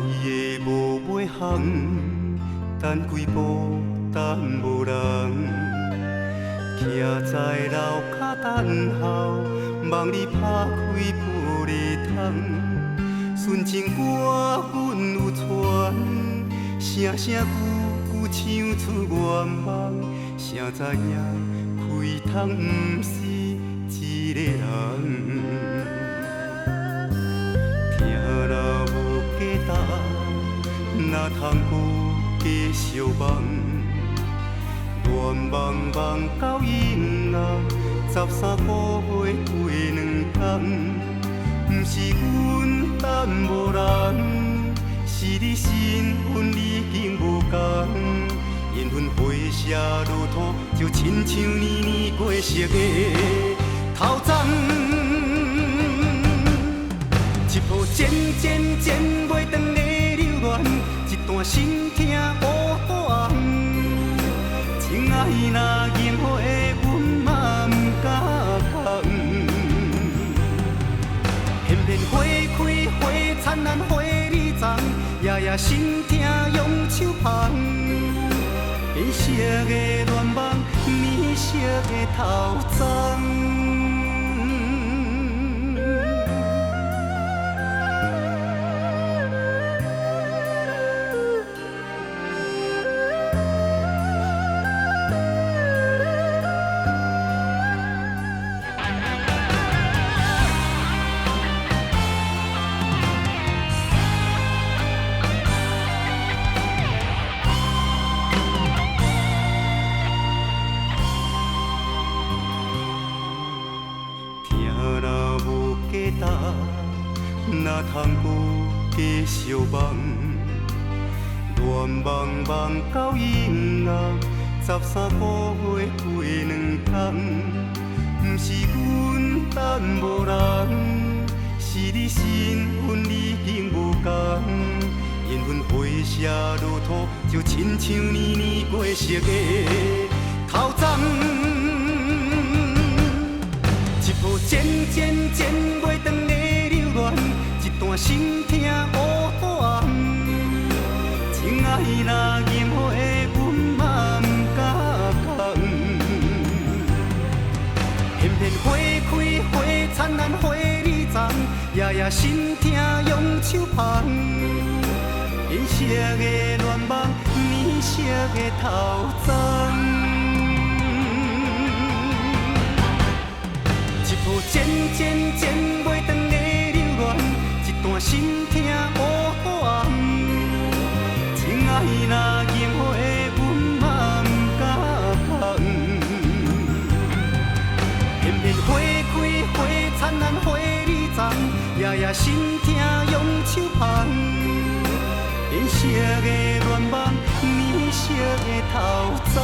伊的无尾巷，等几步等无人，徛在楼骹等候，望你拍开玻璃窗。纯情歌阮有传，声声句句唱出愿望，谁知影开窗不是一个人。听若无价值，哪通搁继续梦？愿望梦到音乐，13个月过2天，不是阮等无人，是你身份已经无同。缘分回写如土，就亲像年年过熟的头鬃。一步渐渐渐袂长的留恋，一段心痛乌大红。情爱若烟火的，阮嘛不敢讲。片片花开花灿烂花里丛，夜夜心痛用手捧。变色的愿望，染色的头鬃。哪通搁继续梦？愿望梦到音乐，13个月过2天，不是阮等无人，是你身份已经无同。缘分回写如土，就亲像年年过熟的头鬃。一步渐渐渐袂长的留恋，一段心痛乌大红。情爱若烟火的，阮嘛不敢讲。片片花开花灿烂花里丛，夜夜心痛用手捧。变色的愿望，染色的头鬃。一步渐渐渐袂长的留恋，一段心痛乌大红。情爱若烟火的，阮嘛不敢讲。片片花开花灿烂花里丛，夜夜心痛用手捧。变色的愿望，染色的头鬃。